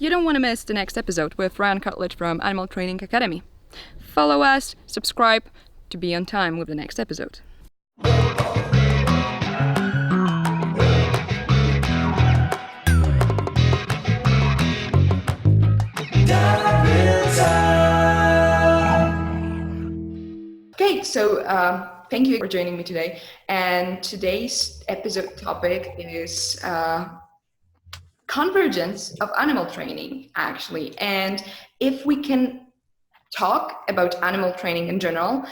you don't want to miss the next episode with Ryan Cartlidge from Animal Training Academy. Follow us, subscribe to be on time with the next episode. Okay, so thank you for joining me today. And today's episode topic is convergence of animal training, actually. And if we can talk about animal training in general,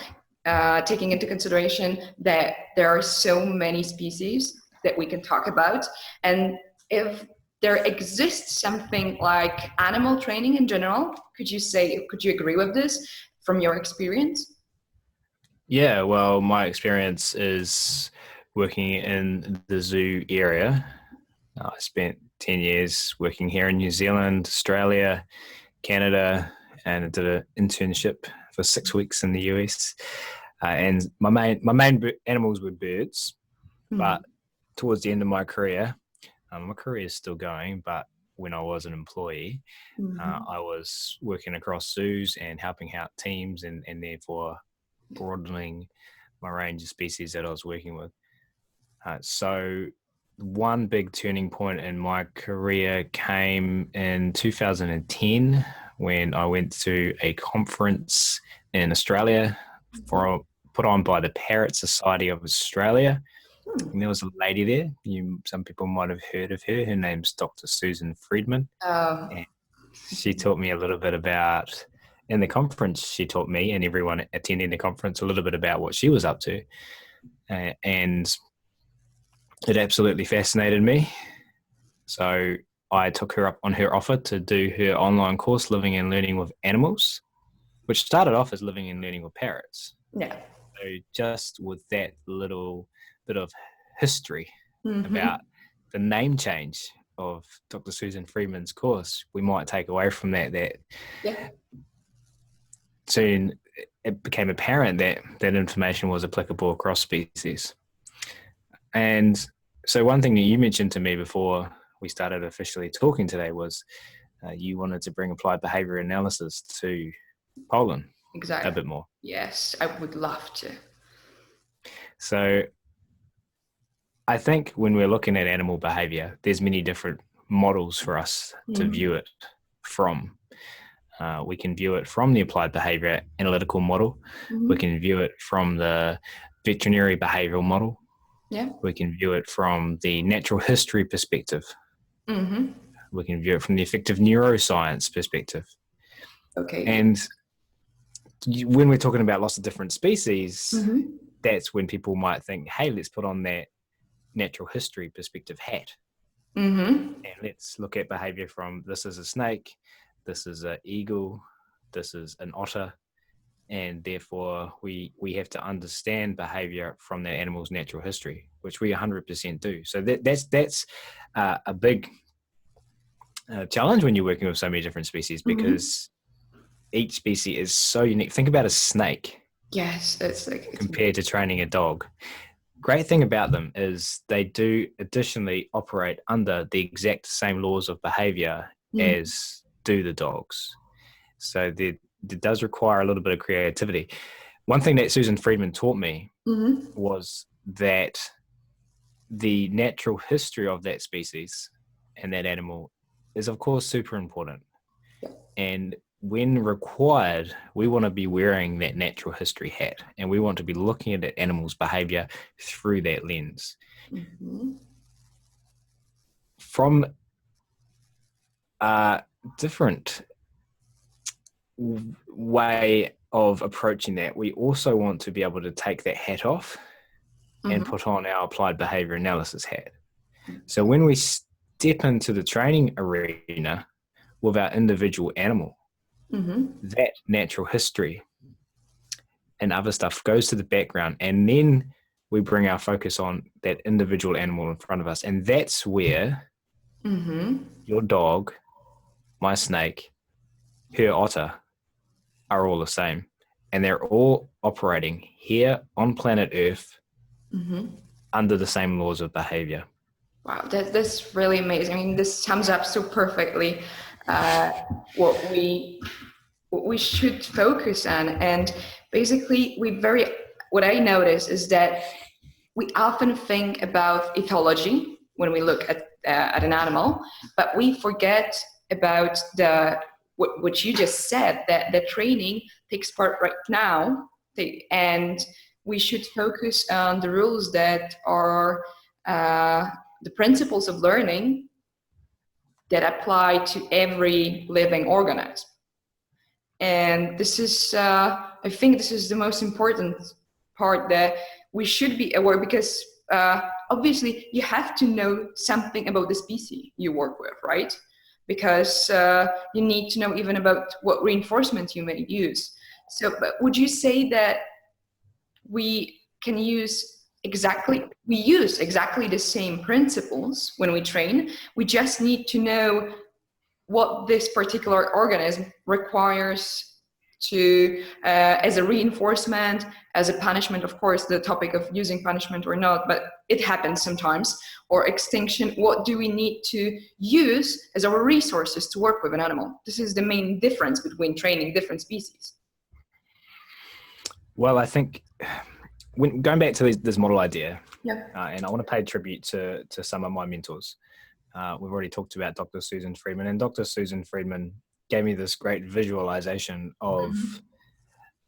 taking into consideration that there are so many species that we can talk about, and if there exists something like animal training in general, could you agree with this from your experience? Yeah, well, my experience is working in the zoo area. I spent 10 years working here in New Zealand, Australia, Canada, and I did an internship for 6 weeks in the US. And my main animals were birds, but towards the end of my career is still going, but when I was an employee, I was working across zoos and helping out teams and therefore broadening my range of species that I was working with. So one big turning point in my career came in 2010 when I went to a conference in Australia put on by the Parrot Society of Australia. And there was a lady there. Some people might have heard of her. Her name's Dr. Susan Friedman. And she taught me a little bit about, in the conference, she taught me and everyone attending the conference a little bit about what she was up to. And it absolutely fascinated me. So I took her up on her offer to do her online course, Living and Learning with Animals, which started off as Living and Learning with Parrots. Yeah. So just with that little bit of history about the name change of Dr. Susan Friedman's course, we might take away from that soon it became apparent that that information was applicable across species. And so one thing that you mentioned to me before we started officially talking today was you wanted to bring applied behavior analysis to Poland. Exactly. A bit more. Yes, I would love to. So I think when we're looking at animal behavior, there's many different models for us to view it from. We can view it from the applied behavior analytical model. We can view it from the veterinary behavioral model. Yeah. We can view it from the natural history perspective. We can view it from the effective neuroscience perspective. Okay. And when we're talking about lots of different species, that's when people might think, hey, let's put on that natural history perspective hat. And let's look at behavior from this is a snake, this is an eagle, this is an otter, and therefore we have to understand behavior from that animal's natural history, which we 100% do. So that's a big challenge when you're working with so many different species, because each species is so unique. Think about a snake. Yes, it's compared to training a dog. Great thing about them is they do additionally operate under the exact same laws of behavior as do the dogs. So it does require a little bit of creativity. One thing that Susan Friedman taught me was that the natural history of that species and that animal is, of course, super important. And when required, we want to be wearing that natural history hat, and we want to be looking at that animal's behavior through that lens. From a different way of approaching that, we also want to be able to take that hat off and put on our applied behavior analysis hat. So when we step into the training arena with our individual animal, that natural history and other stuff goes to the background, and then we bring our focus on that individual animal in front of us. And that's where your dog, my snake, her otter are all the same. And they're all operating here on planet Earth under the same laws of behavior. Wow, that's really amazing. I mean, this sums up so perfectly what we should focus on. And basically, what I notice is that we often think about ethology when we look at an animal, but we forget about what you just said, that the training takes part right now, and we should focus on the rules that are the principles of learning that apply to every living organism. And this is, I think this is the most important part, that we should be aware, because obviously you have to know something about the species you work with, right? Because you need to know even about what reinforcement you may use. So, but would you say that we use exactly the same principles when we train? We just need to know what this particular organism requires to as a reinforcement, as a punishment, of course, the topic of using punishment or not, but it happens sometimes, or extinction. What do we need to use as our resources to work with an animal? This is the main difference between training different species. Well, I think when going back to this model idea, Yeah. And I want to pay tribute to some of my mentors. We've already talked about Dr. Susan Friedman, and Dr. Susan Friedman gave me this great visualization of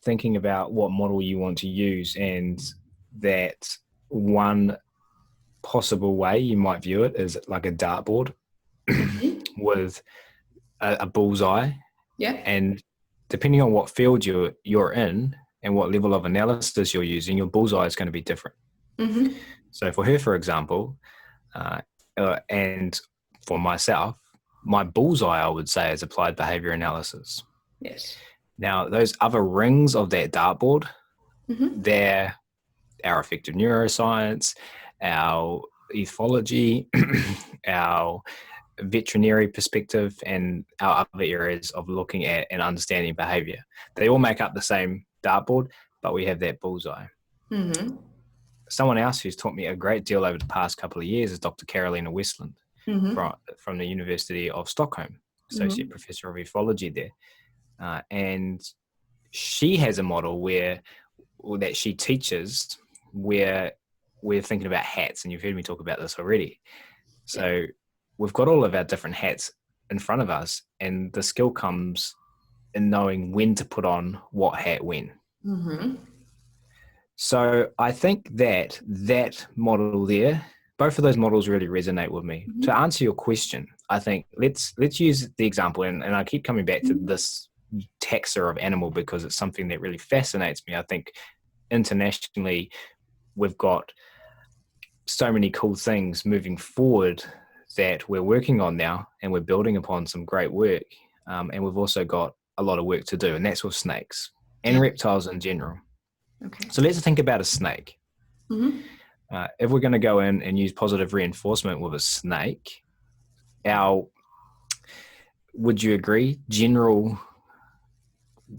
thinking about what model you want to use, and that one possible way you might view it is like a dartboard with a bullseye. Yeah. And depending on what field you're in and what level of analysis you're using, your bullseye is going to be different. Mm-hmm. So for her, for example, and for myself, my bullseye, I would say, is applied behavior analysis. Yes. Now, those other rings of that dartboard, they're our affective neuroscience, our ethology, our veterinary perspective, and our other areas of looking at and understanding behavior. They all make up the same dartboard, but we have that bullseye. Mm-hmm. Someone else who's taught me a great deal over the past couple of years is Dr. Carolina Westland from the University of Stockholm, Associate Professor of Ethology there. And she has a model that she teaches where we're thinking about hats, and you've heard me talk about this already. So we've got all of our different hats in front of us, and the skill comes in knowing when to put on what hat when. So I think that model there, both of those models really resonate with me. To answer your question, I think let's use the example, and I keep coming back to this taxa of animal because it's something that really fascinates me. I think internationally we've got so many cool things moving forward that we're working on now, and we're building upon some great work, and we've also got a lot of work to do, and that's with snakes and reptiles in general. Okay. So let's think about a snake. If we're going to go in and use positive reinforcement with a snake, would you agree, general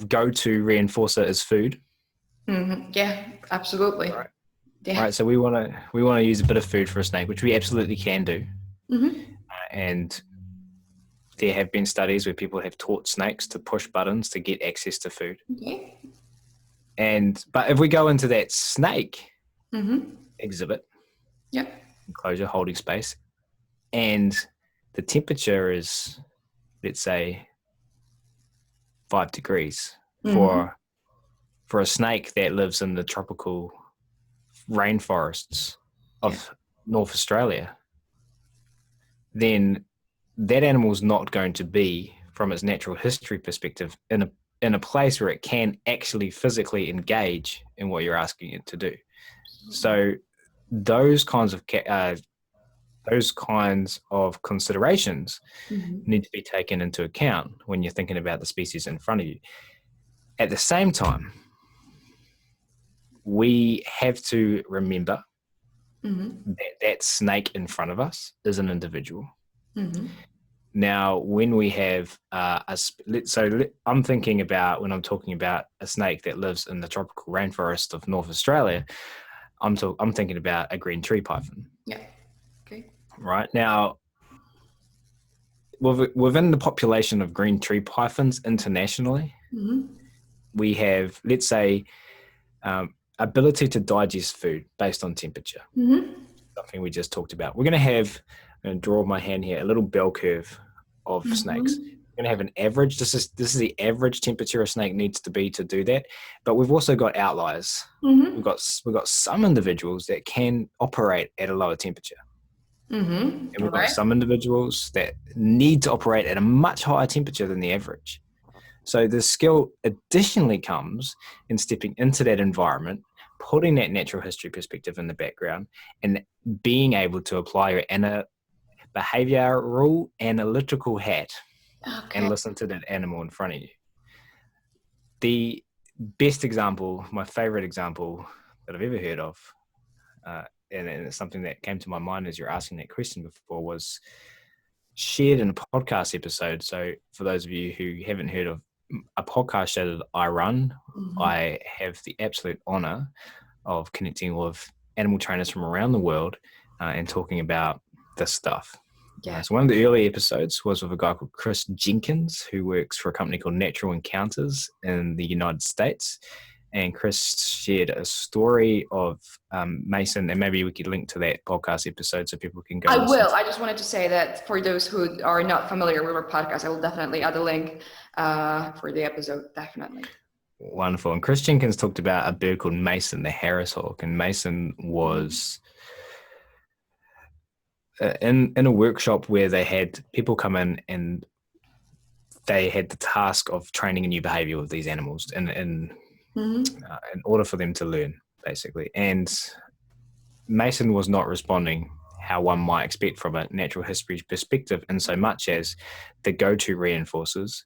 go-to reinforcer is food? Yeah, absolutely. Right. Yeah. Right. So we want to use a bit of food for a snake, which we absolutely can do. And there have been studies where people have taught snakes to push buttons to get access to food. Okay. But if we go into that snake exhibit, enclosure, holding space, and the temperature is, let's say, 5 degrees for a snake that lives in the tropical rainforests of North Australia, then that animal's not going to be, from its natural history perspective, in a place where it can actually physically engage in what you're asking it to do. So those kinds of considerations need to be taken into account when you're thinking about the species in front of you. At the same time, we have to remember that snake in front of us is an individual. Now, when we have I'm thinking about, when I'm talking about a snake that lives in the tropical rainforest of North Australia, I'm thinking about a green tree python. Yeah. Okay. Right now, within the population of green tree pythons internationally, we have, let's say, ability to digest food based on temperature. Something we just talked about. We're going to have, I'm going to draw my hand here, a little bell curve of snakes. We're going to have an average. This is the average temperature a snake needs to be to do that. But we've also got outliers. We've got some individuals that can operate at a lower temperature. And we've got some individuals that need to operate at a much higher temperature than the average. So the skill additionally comes in stepping into that environment, putting that natural history perspective in the background, and being able to apply your behavioral analytical hat and listen to that animal in front of you. The best example, my favorite example that I've ever heard of, and it's something that came to my mind as you're asking that question before, was shared in a podcast episode. So for those of you who haven't heard of a podcast show that I run, I have the absolute honor of connecting with animal trainers from around the world and talking about this stuff. So one of the early episodes was with a guy called Chris Jenkins, who works for a company called Natural Encounters in the United States. And Chris shared a story of Mason, and maybe we could link to that podcast episode so people can go. I will. I just wanted to say that for those who are not familiar with our podcast, I will definitely add a link for the episode, definitely. Wonderful. And Chris Jenkins talked about a bird called Mason, the Harris hawk. And Mason was in a workshop where they had people come in and they had the task of training a new behavior with these animals in order for them to learn, basically. And Mason was not responding how one might expect from a natural history perspective, in so much as the go-to reinforcers,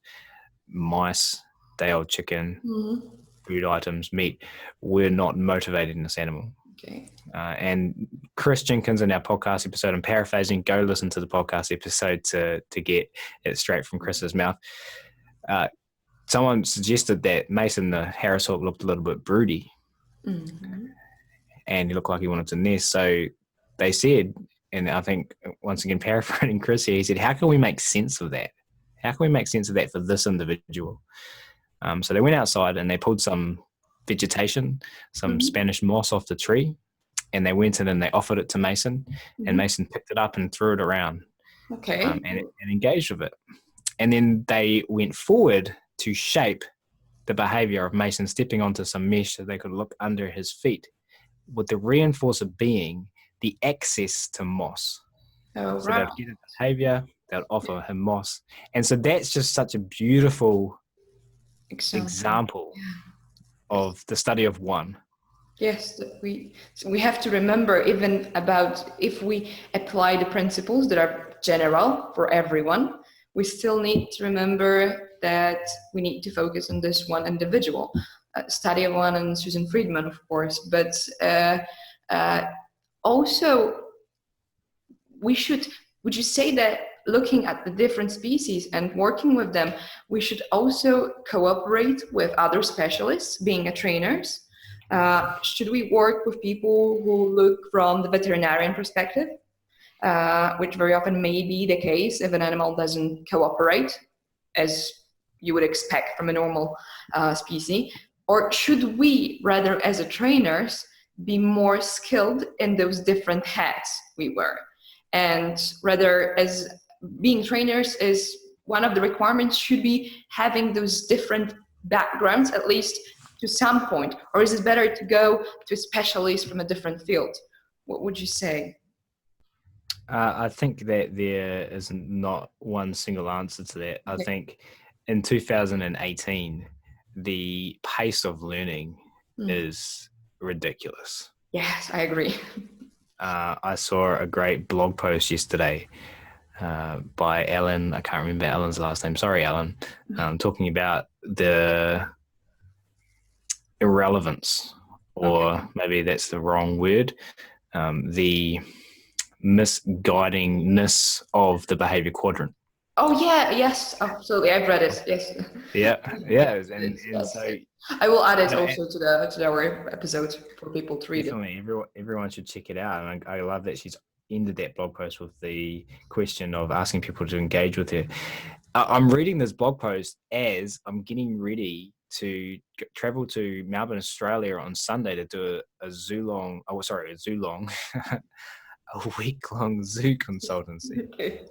mice, day-old chicken, food items, meat, were not motivating this animal. And Chris Jenkins in our podcast episode, I'm paraphrasing, go listen to the podcast episode to get it straight from Chris's mouth. Someone suggested that Mason, the Harris hawk, looked a little bit broody and he looked like he wanted to nest. So they said, and I think once again paraphrasing Chris here, he said, how can we make sense of that? How can we make sense of that for this individual? So they went outside and they pulled some vegetation, some Spanish moss off the tree, and they went in and they offered it to Mason, and Mason picked it up and threw it around and engaged with it. And then they went forward to shape the behavior of Mason stepping onto some mesh so they could look under his feet, with the reinforcer being the access to moss. So they'd get a behavior, they'd offer him moss. And so that's just such a beautiful example of the study of one. Yes, we have to remember, even about if we apply the principles that are general for everyone, we still need to remember that we need to focus on this one individual. Study of one and Susan Friedman, of course, but also would you say that looking at the different species and working with them, we should also cooperate with other specialists, being a trainers? Should we work with people who look from the veterinarian perspective, which very often may be the case if an animal doesn't cooperate as you would expect from a normal species? Or should we, rather as a trainers, be more skilled in those different hats we wear? And rather, as being trainers is one of the requirements, should be having those different backgrounds, at least to some point? Or is it better to go to a specialist from a different field? What would you say? I think that there is not one single answer to that. I think in 2018, the pace of learning is ridiculous. Yes, I agree. I saw a great blog post yesterday by Alan. I can't remember Alan's last name. Sorry, Alan. Talking about the irrelevance, or maybe that's the wrong word, the misguidingness of the behavior quadrant. Oh yeah, yes, absolutely. I've read it. Yes. Yeah. And so I will add it also to our episode for people to read definitely, everyone should check it out. And I love that she's ended that blog post with the question of asking people to engage with her. I'm reading this blog post as I'm getting ready to travel to Melbourne, Australia on Sunday to do a a week-long zoo consultancy Okay.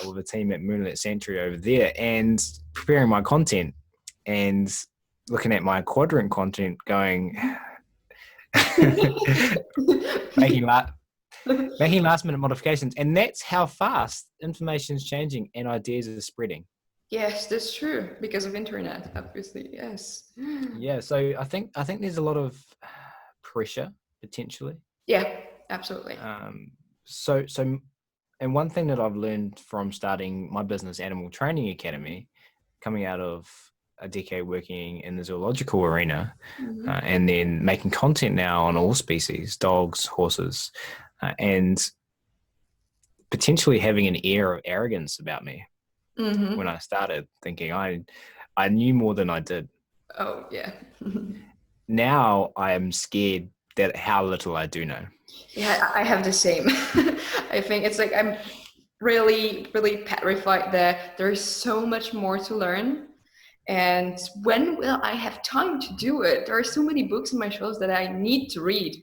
with a team at Moonlit Sanctuary over there, and preparing my content and looking at my quadrant content going, making last minute modifications. And that's how fast information is changing and ideas are spreading. Yes, that's true, because of internet, obviously. Yes. Yeah, so I think there's a lot of pressure potentially. Yeah, absolutely. So and one thing that I've learned from starting my business, Animal Training Academy, coming out of a decade working in the zoological arena, and then making content now on all species, dogs, horses, and potentially having an air of arrogance about me when I started, thinking I knew more than I did. Oh, yeah. Now I am scared that how little I do know. Yeah, I have the same. I think it's like I'm really, really petrified that there's so much more to learn. And when will I have time to do it? There are so many books on my shelves that I need to read,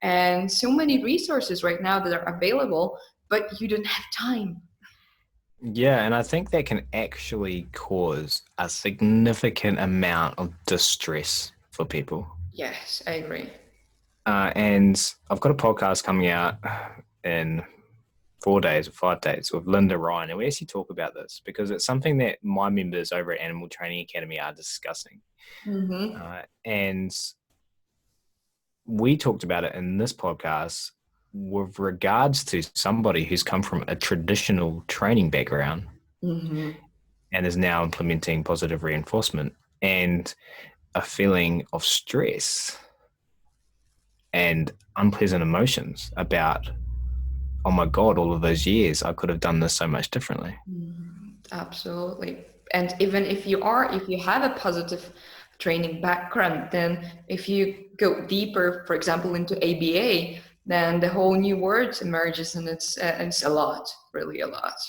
and so many resources right now that are available, but you don't have time. Yeah, and I think that can actually cause a significant amount of distress for people. Yes, I agree. And I've got a podcast coming out in 4 days or 5 days with Linda Ryan, and we actually talk about this because it's something that my members over at Animal Training Academy are discussing. And we talked about it in this podcast with regards to somebody who's come from a traditional training background and is now implementing positive reinforcement, and a feeling of stress and unpleasant emotions about, oh my God, all of those years, I could have done this so much differently. Absolutely. And even if you have a positive training background, then if you go deeper, for example, into ABA, then the whole new word emerges, and it's a lot, really a lot.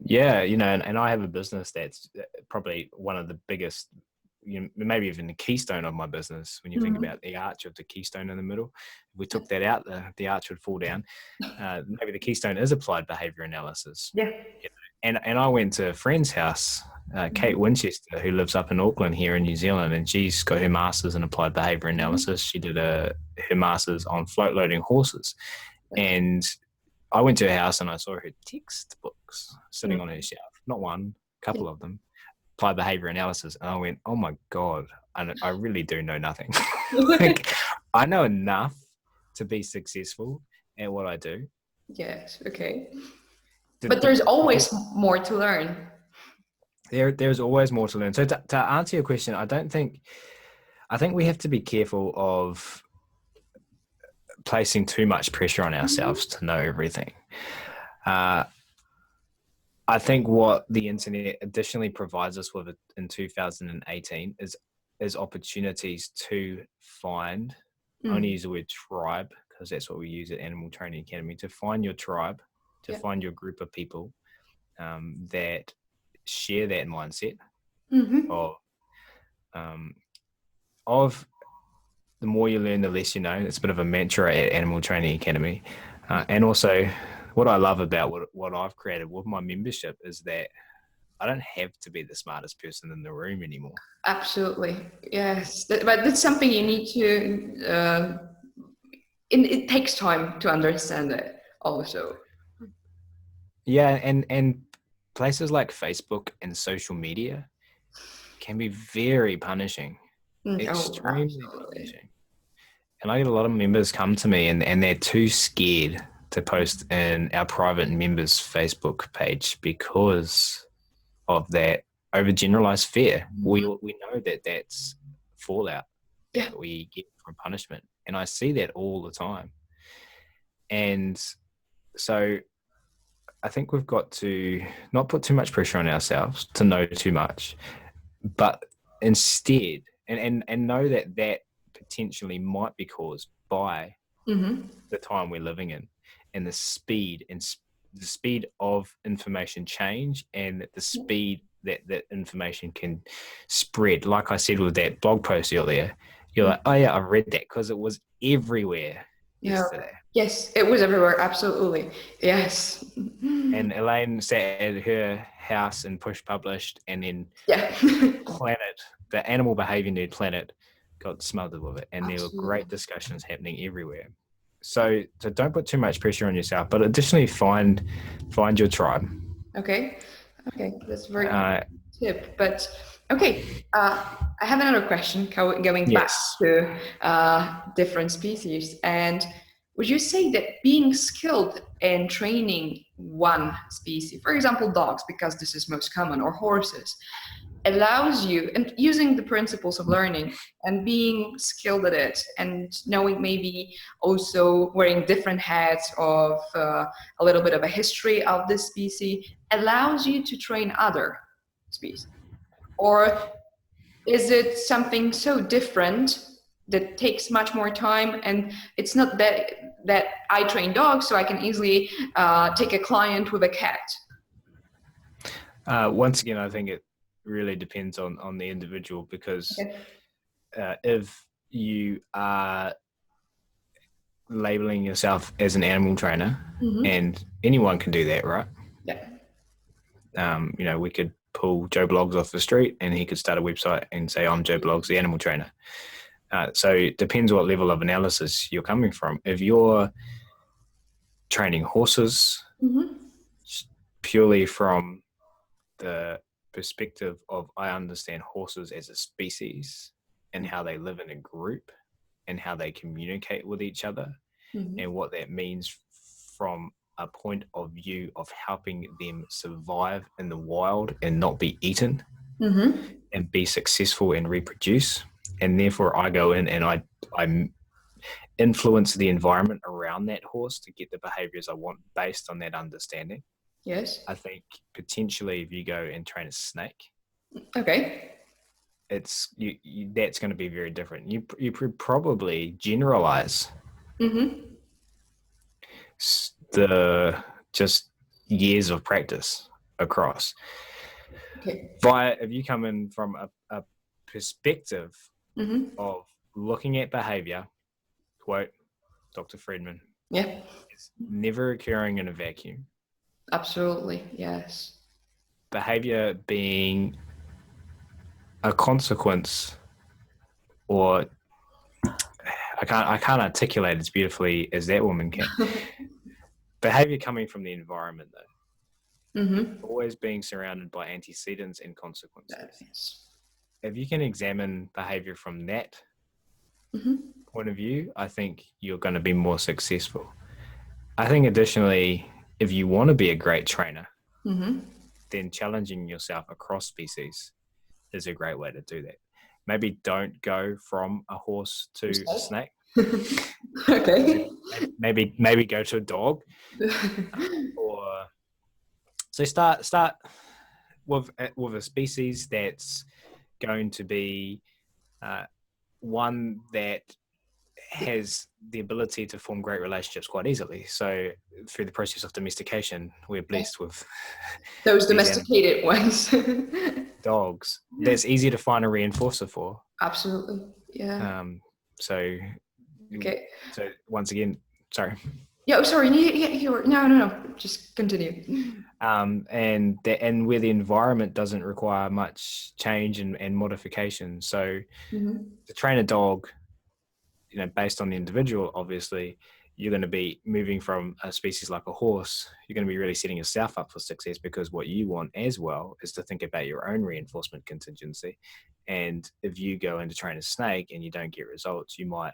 Yeah, and I have a business that's probably one of the biggest, maybe even the keystone of my business. When you think about the arch of the keystone in the middle, if we took that out, the arch would fall down. Maybe the keystone is applied behavior analysis. Yeah. And I went to a friend's house, Kate Winchester, who lives up in Auckland here in New Zealand, and she's got her master's in applied behavior analysis. She did her master's on float loading horses. And I went to her house and I saw her textbooks sitting on her shelf, not one, a couple of them, applied behavior analysis. And I went, oh my God, I really do know nothing. Like, I know enough to be successful at what I do. Yes, okay. But there's always more to learn. There's always more to learn. So to answer your question, I think we have to be careful of placing too much pressure on ourselves to know everything. I think what the internet additionally provides us with in 2018 is opportunities to find, I only use the word tribe because that's what we use at Animal Training Academy, to find your tribe, to find your group of people that share that mindset of the more you learn, the less you know. It's a bit of a mantra at Animal Training Academy. And also what I love about what I've created with my membership is that I don't have to be the smartest person in the room anymore. Absolutely. Yes. But that's something you need to, it takes time to understand it also. Yeah. And places like Facebook and social media can be very punishing, extremely punishing. And I get a lot of members come to me and they're too scared to post in our private members Facebook page because of that overgeneralized fear. We know that that's fallout that we get from punishment. And I see that all the time. And so I think we've got to not put too much pressure on ourselves to know too much, but instead, and know that potentially might be caused by the time we're living in. and the speed the speed of information change and the speed that information can spread. Like I said with that blog post earlier, you're like, oh yeah, I read that because it was everywhere yesterday. Yes, it was everywhere. Absolutely. Yes. And Elaine sat at her house and push published, and then Planet, the Animal Behavior Nerd Planet, got smothered with it, and there were great discussions happening everywhere. So don't put too much pressure on yourself, but additionally find your tribe. Okay, that's a very good tip. But okay, I have another question going back to different species. And would you say that being skilled in training one species, for example, dogs, because this is most common, or horses, allows you, and using the principles of learning and being skilled at it, and knowing maybe also wearing different hats of a little bit of a history of this species, allows you to train other species? Or is it something so different that takes much more time, and it's not that I train dogs so I can easily take a client with a cat? Once again, I think it really depends on the individual, because if you are labeling yourself as an animal trainer, and anyone can do that, right? Yeah. We could pull Joe Blogs off the street and he could start a website and say, I'm Joe Blogs, the animal trainer. So it depends what level of analysis you're coming from. If you're training horses purely from the perspective of, I understand horses as a species and how they live in a group and how they communicate with each other, and what that means from a point of view of helping them survive in the wild and not be eaten, and be successful and reproduce. And therefore I go in and I influence the environment around that horse to get the behaviors I want based on that understanding. Yes. I think potentially if you go and train a snake, it's that's going to be very different. You probably generalize the just years of practice across. If you come in from a perspective of looking at behavior, quote Dr. Friedman, it's never occurring in a vacuum. Absolutely, yes. Behavior being a consequence, or I can't articulate as beautifully as that woman can. Behavior coming from the environment, though, always being surrounded by antecedents and consequences. If you can examine behavior from that point of view, I think you're going to be more successful. I think additionally, if you want to be a great trainer, then challenging yourself across species is a great way to do that. Maybe don't go from a horse to a snake. Maybe go to a dog. Or so start with a species that's going to be one that has the ability to form great relationships quite easily. So through the process of domestication, we're blessed with those domesticated ones. Dogs. That's easy to find a reinforcer for. Absolutely, yeah. So once again, sorry. Yeah, sorry. No. Just continue. And where the environment doesn't require much change and modification. So to train a dog, based on the individual, obviously, you're going to be moving from a species like a horse. You're going to be really setting yourself up for success, because what you want as well is to think about your own reinforcement contingency. And if you go in to train a snake and you don't get results, you might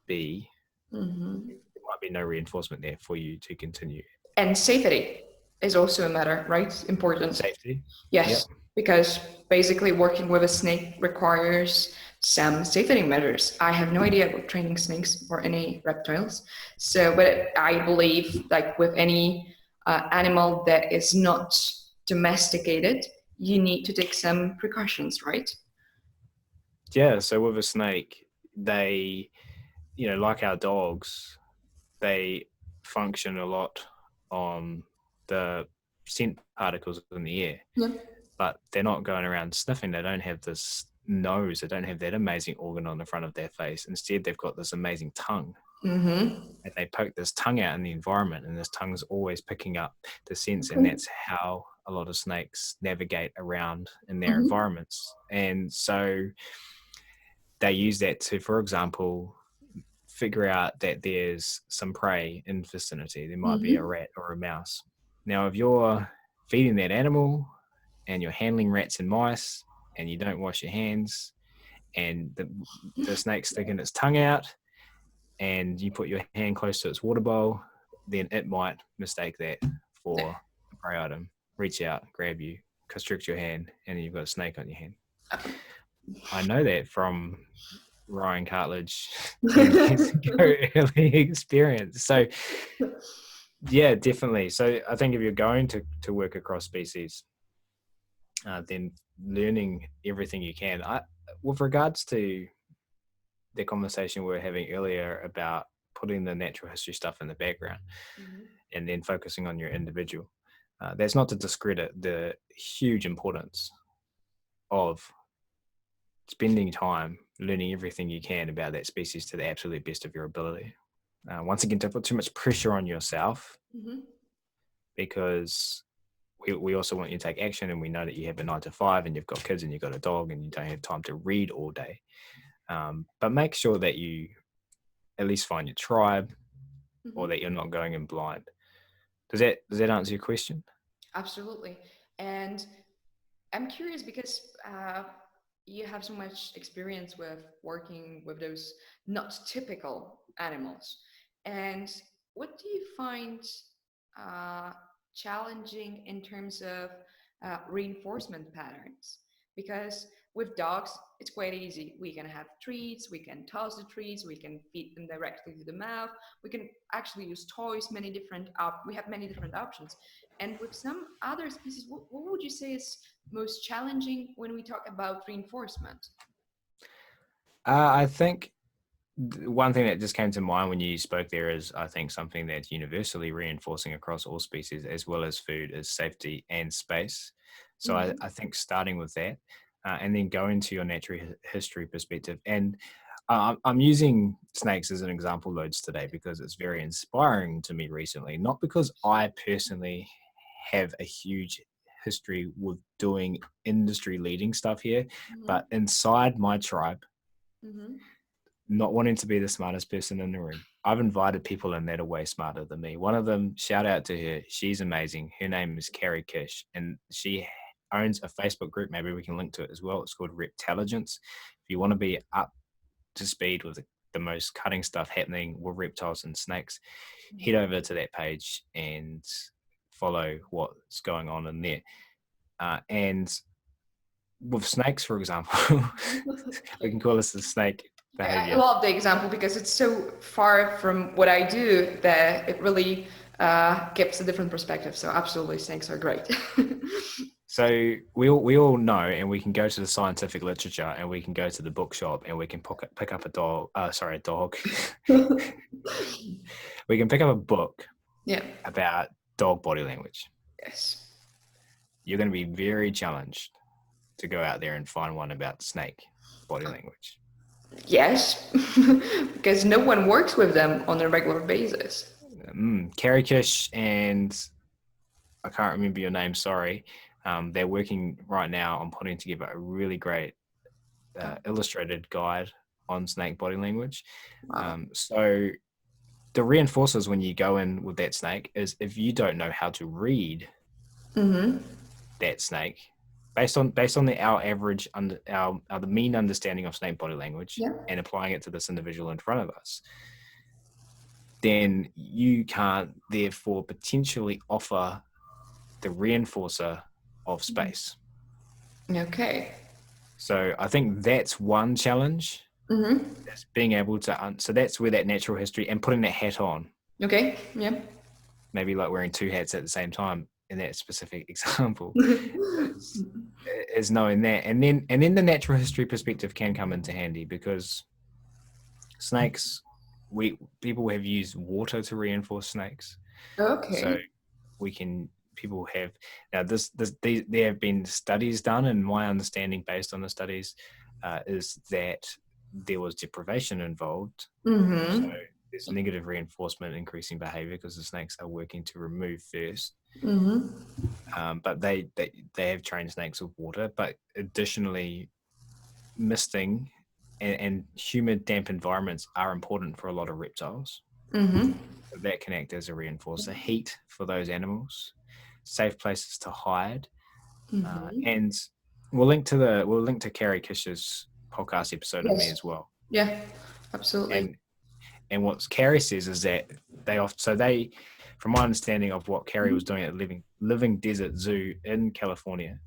be there might be no reinforcement there for you to continue. And safety is also a matter, right? Important. Safety. Yes, because basically working with a snake requires some safety measures. I have no idea about training snakes or any reptiles. So, but I believe like with any animal that is not domesticated, you need to take some precautions, right? Yeah, so with a snake, they, like our dogs, they function a lot on the scent particles in the air, Yeah. but they're not going around sniffing. They don't have this nose. They don't have that amazing organ on the front of their face. Instead, they've got this amazing tongue. Mm-hmm. And they poke this tongue out in the environment, and this tongue's always picking up the scents, and Okay. that's how a lot of snakes navigate around in their Mm-hmm. environments. And so they use that to, for example, figure out that there's some prey in vicinity. There might be a Mm-hmm. rat or a mouse. Now, if you're feeding that animal and you're handling rats and mice and you don't wash your hands and the snake's sticking its tongue out and you put your hand close to its water bowl, then it might mistake that for a prey item, reach out, grab you, constrict your hand, and then you've got a snake on your hand. I know that from Ryan Cartlidge 10 years ago, early experience. So, yeah, definitely. So, I think if you're going to work across species, then learning everything you can. With regards to the conversation we were having earlier about putting the natural history stuff in the background Mm-hmm. and then focusing on your individual, that's not to discredit the huge importance of spending time learning everything you can about that species to the absolute best of your ability. Once again, don't put too much pressure on yourself, Mm-hmm. because we also want you to take action, and we know that you have a 9 to 5 and you've got kids and you've got a dog and you don't have time to read all day. But make sure that you at least find your tribe, or Mm-hmm. that you're not going in blind. Does that answer your question? Absolutely. And I'm curious because you have so much experience with working with those not typical animals. And what do you find uh, challenging in terms of reinforcement patterns? Because with dogs, it's quite easy. We can have treats, we can toss the treats, we can feed them directly to the mouth. We can actually use toys, we have many different options. And with some other species, what would you say is most challenging when we talk about reinforcement? I think one thing that just came to mind when you spoke there is, I think, something that's universally reinforcing across all species as well as food is safety and space. So I Mm-hmm. think starting with that, and then going to your natural history perspective. And I'm using snakes as an example loads today because it's very inspiring to me recently, not because I personally have a huge history with doing industry leading stuff here, but Mm-hmm. inside my tribe, Mm-hmm. not wanting to be the smartest person in the room, I've invited people in that are way smarter than me. One of them, shout out to her, she's amazing. Her name is Carrie Kish, and she owns a Facebook group. Maybe we can link to it as well. It's called Reptelligence. If you want to be up to speed with the most cutting stuff happening with reptiles and snakes, head over to that page and follow what's going on in there. And with snakes, for example, we can call this the snake I behavior. love the example because it's so far from what I do that it really gives a different perspective. So absolutely, snakes are great. So we all know, and we can go to the scientific literature, and we can go to the bookshop, and we can pick up a dog. Sorry, a dog. We can pick up a book Yeah. about dog body language. Yes. You're going to be very challenged to go out there and find one about snake body language. Yes, because no one works with them on a regular basis. Carrie Kish and I can't remember your name. Sorry. They're working right now on putting together a really great illustrated guide on snake body language. Wow. So the reinforcers when you go in with that snake is if you don't know how to read Mm-hmm. that snake based on our average our the mean understanding of snake body language Yeah. and applying it to this individual in front of us, then you can't therefore potentially offer the reinforcer of space. Okay. So I think that's one challenge, Mm-hmm. is being able to so that's where that natural history and putting that hat on, Okay. Yeah. maybe like wearing two hats at the same time in that specific example, is is knowing that, and then the natural history perspective can come into handy because snakes people have used water to reinforce snakes. So Okay. people have now there have been studies done, and my understanding based on the studies is that there was deprivation involved. So Mm-hmm. there's negative reinforcement increasing behavior because the snakes are working to remove first. Mm-hmm. But they have trained snakes with water, but additionally misting and humid damp environments are important for a lot of reptiles. Mm-hmm. That can act as a reinforcer. Heat for those animals, safe places to hide, Mm-hmm. and we'll link to Carrie Kish's podcast episode of me Yes. as well. Yeah. Absolutely. And what Carrie says is that from my understanding of what Carrie was doing at Living Desert Zoo in California,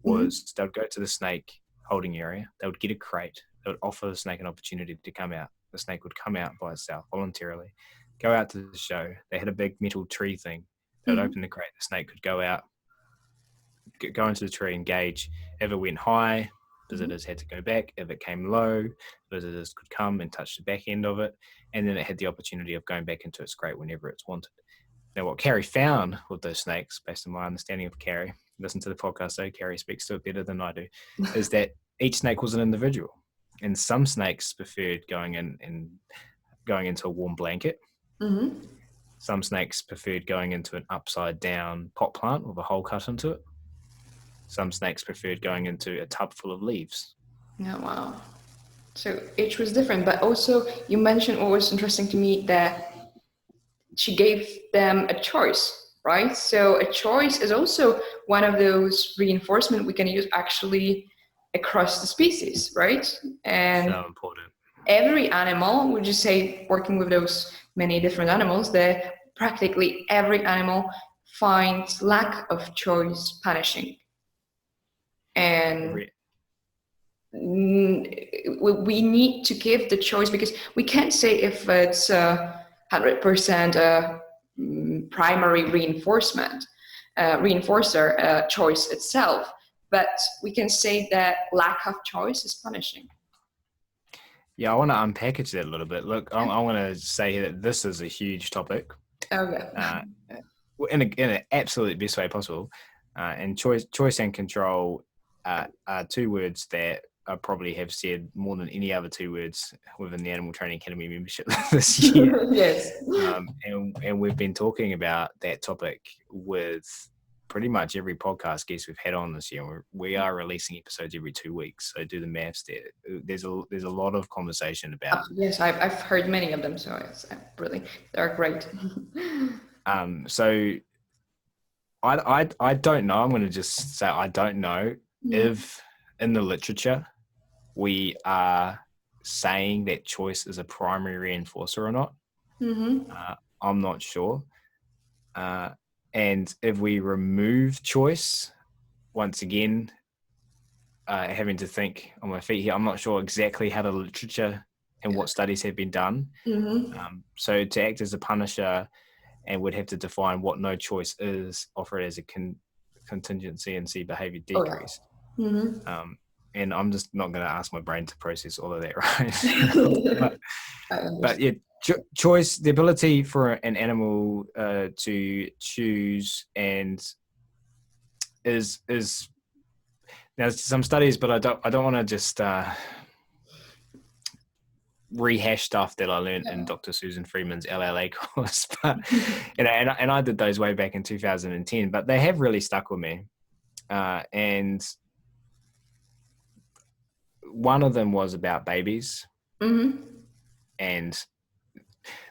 Mm-hmm. was they would go to the snake holding area, they would get a crate, they would offer the snake an opportunity to come out. The snake would come out by itself voluntarily, go out to the show. They had a big metal tree thing. They would Mm-hmm. open the crate, the snake could go out, go into the tree, engage. If it went high, visitors had to go back. If it came low, visitors could come and touch the back end of it, and then it had the opportunity of going back into its crate whenever it's wanted. Now, what Carrie found with those snakes, based on my understanding of Carrie, listen to the podcast though, Carrie speaks to it better than I do, is that each snake was an individual. And some snakes preferred going in and going into a warm blanket. Mm-hmm. Some snakes preferred going into an upside down pot plant with a hole cut into it. Some snakes preferred going into a tub full of leaves. Yeah. Wow. So each was different, but also you mentioned what was interesting to me that she gave them a choice, right? So a choice is also one of those reinforcement we can use actually across the species, right? And So important. every animal, would you say, working with those many different animals, that practically every animal finds lack of choice punishing. And Every we need to give the choice because we can't say if it's 100% primary reinforcement, reinforcer choice itself, but we can say that lack of choice is punishing. Yeah, I want to unpackage that a little bit. Look, I want to say that this is a huge topic, Oh yeah. uh, in an absolute best way possible. And choice and control are two words that I probably have said more than any other two words within the Animal Training Academy membership this year. Yes. And we've been talking about that topic with pretty much every podcast guest we've had on this year. We are releasing episodes every 2 weeks, so do the maths there. There's a lot of conversation about. Yes, I've heard many of them, so it's really they're great. So I don't know. I'm going to just say I don't know if in the literature we are saying that choice is a primary reinforcer or not. Mm-hmm. I'm not sure. And if we remove choice, once again, having to think on my feet here, I'm not sure exactly how the literature and what studies have been done. Mm-hmm. So to act as a punisher and would have to define what no choice is, offer it as a contingency and see behavior decrease. Oh, yeah. Mm-hmm. And I'm just not going to ask my brain to process all of that, right? but yeah, choice, the ability for an animal to choose and is now some studies, but I don't want to just rehash stuff that I learned in Dr. Susan Freeman's LLA course, but and I did those way back in 2010, but they have really stuck with me, and one of them was about babies, and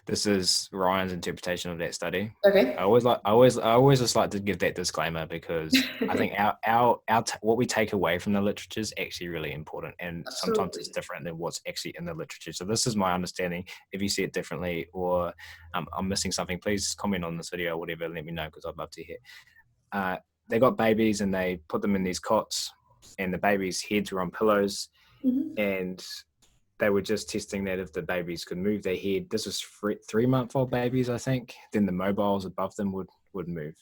this is Ryan's interpretation of that study. Okay. I always just like to give that disclaimer because I think our what we take away from the literature is actually really important, and sometimes it's different than what's actually in the literature. So this is my understanding. If you see it differently or I'm missing something, please comment on this video or whatever. Let me know because I'd love to hear. They got babies and they put them in these cots, and the babies' heads were on pillows, and they were just testing that if the babies could move their head. This was 3-month-old babies, I think. Then the mobiles above them would move.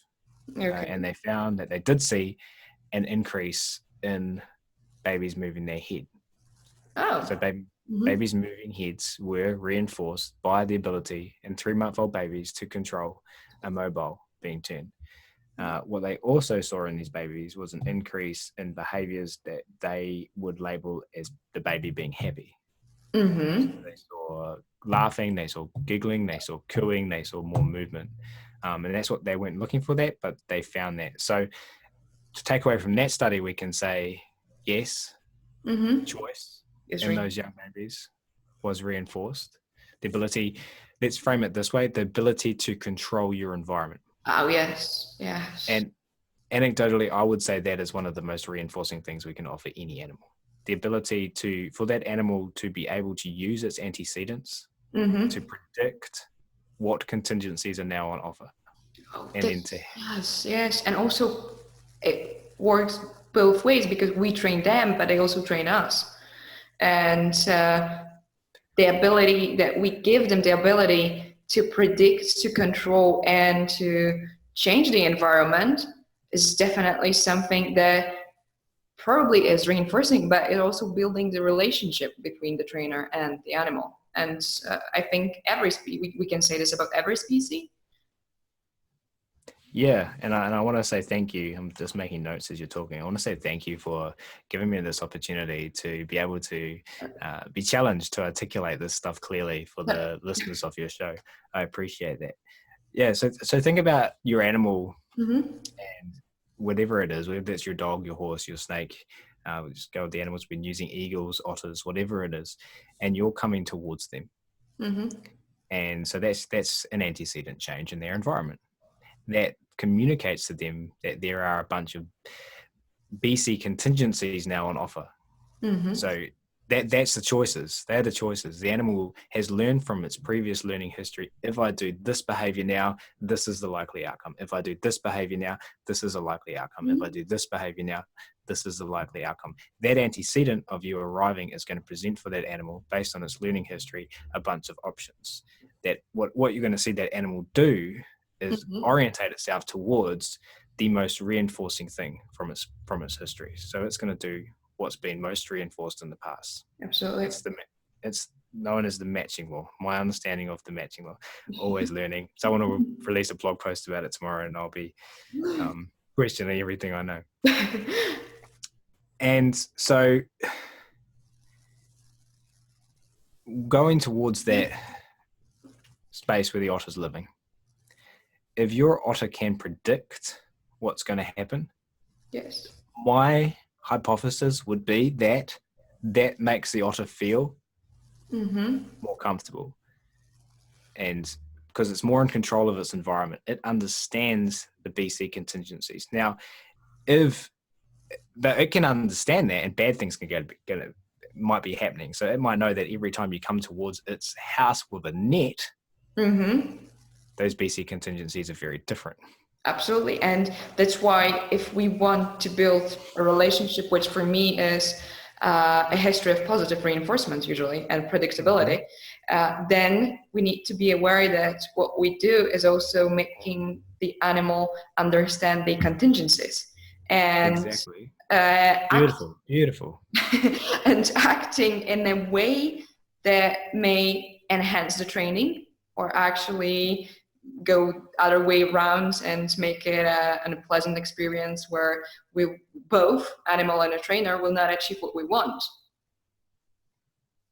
Okay. And they found that they did see an increase in babies moving their head. Oh. So Mm-hmm. Babies' moving heads were reinforced by the ability in 3-month-old babies to control a mobile being turned. What they also saw in these babies was an increase in behaviors that they would label as the baby being happy. So Mm-hmm. they saw laughing, they saw giggling, they saw cooing, they saw more movement. And that's what they weren't looking for that, but they found that. So to take away from that study, we can say, yes, Mm-hmm. choice It's in re- those young babies was reinforced. The ability, let's frame it this way, the ability to control your environment. oh yes, yes. And anecdotally, I would say that is one of the most reinforcing things we can offer any animal. The ability for that animal to be able to use its antecedents to Mm-hmm. predict what contingencies are now on offer. Oh, And then to, this, yes, yes, and also it works both ways because we train them, but they also train us, and the ability that we give them, the ability to predict, to control, and to change the environment is definitely something that probably is reinforcing, but it also building the relationship between the trainer and the animal. And I think we can say this about every species. yeah, and I want to say thank you. I'm just making notes as you're talking. I want to say thank you for giving me this opportunity to be able to be challenged to articulate this stuff clearly for the listeners of your show. I appreciate that. Yeah, so think about your animal Mm-hmm. and whatever it is, whether that's your dog, your horse, your snake, just go with the animals, been using eagles, otters, whatever it is, and you're coming towards them. Mm-hmm. And so that's an antecedent change in their environment. That communicates to them that there are a bunch of BC contingencies now on offer. Mm-hmm. So that's the choices. They're the choices. The animal has learned from its previous learning history. If I do this behavior now, this is the likely outcome. If I do this behavior now, this is a likely outcome. If I do this behavior now, this is the likely outcome. That antecedent of you arriving is going to present for that animal based on its learning history a bunch of options. That what you're going to see that animal do is Mm-hmm. orientate itself towards the most reinforcing thing from its history. So it's going to do what's been most reinforced in the past. Absolutely. It's known as the matching law. My understanding of the matching law. Always learning. Someone will release a blog post about it tomorrow, and I'll be questioning everything I know. And so, going towards that space where the otter's living, if your otter can predict what's going to happen, Yes. my hypothesis would be that that makes the otter feel Mm-hmm. more comfortable, and because it's more in control of its environment, it understands the BC contingencies. Now, if it can understand that, and bad things can might be happening. So it might know that every time you come towards its house with a net, Mm-hmm. those BC contingencies are very different. Absolutely. And that's why if we want to build a relationship, which for me is a history of positive reinforcement usually and predictability, then we need to be aware that what we do is also making the animal understand the contingencies and Exactly. act Beautiful. and acting in a way that may enhance the training or actually go other way around and make it a unpleasant experience where we both, animal and a trainer, will not achieve what we want.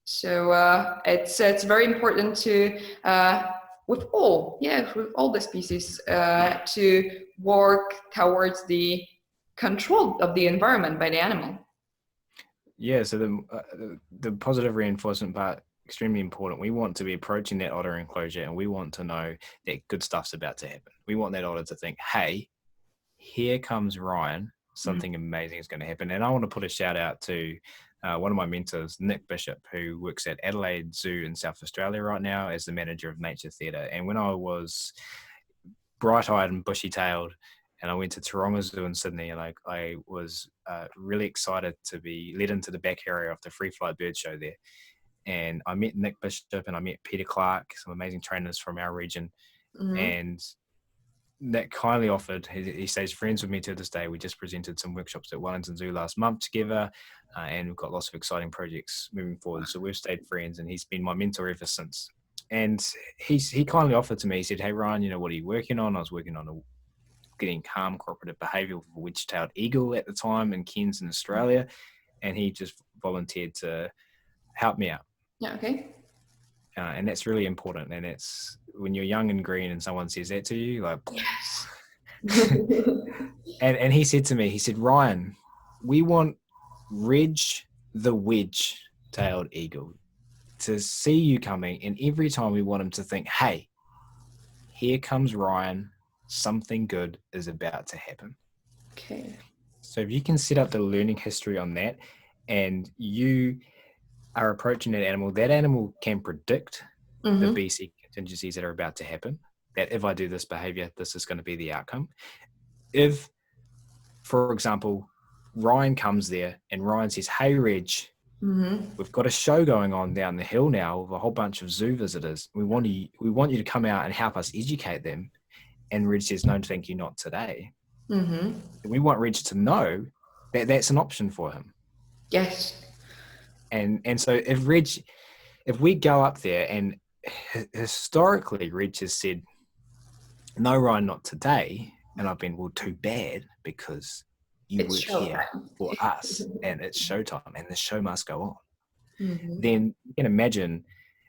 So it's very important to with all the species to work towards the control of the environment by the animal. Yeah, so the positive reinforcement part, extremely important. We want to be approaching that otter enclosure, and we want to know that good stuff's about to happen. We want that otter to think, hey, here comes Ryan, something amazing is going to happen. And I want to put a shout out to one of my mentors, Nick Bishop, who works at Adelaide Zoo in South Australia right now as the manager of Nature Theatre. And when I was bright-eyed and bushy-tailed, and I went to Taronga Zoo in Sydney, and I was really excited to be led into the back area of the Free Flight Bird Show there. And I met Nick Bishop and I met Peter Clark, some amazing trainers from our region. Mm-hmm. And that kindly offered. He stays friends with me to this day. We just presented some workshops at Wellington Zoo last month together, and we've got lots of exciting projects moving forward. So we've stayed friends, and he's been my mentor ever since. And he kindly offered to me. He said, "Hey Ryan, what are you working on?" I was working on getting calm cooperative behaviour with a wedge-tailed eagle at the time in Cairns in Australia, and he just volunteered to help me out. Yeah. Okay. And that's really important. And it's when you're young and green and someone says that to you, like, Yes. and he said to me, he said, "Ryan, we want Reg the wedge-tailed eagle to see you coming, and every time we want him to think, hey, here comes Ryan, something good is about to happen." Okay. So if you can set up the learning history on that, and you are approaching that animal can predict the Mm-hmm. BC contingencies that are about to happen, that if I do this behavior, this is going to be the outcome. If, for example, Ryan comes there and Ryan says, "Hey, Reg, Mm-hmm. we've got a show going on down the hill now with a whole bunch of zoo visitors. We want you to come out and help us educate them." And Reg says, "No, thank you, not today." Mm-hmm. We want Reg to know that that's an option for him. Yes. And so if we go up there, and historically Reg has said, "No, Ryan, not today," and I've been, "Well, too bad, because you It's work here showtime. for us and it's showtime and the show must go on," Mm-hmm. then you can imagine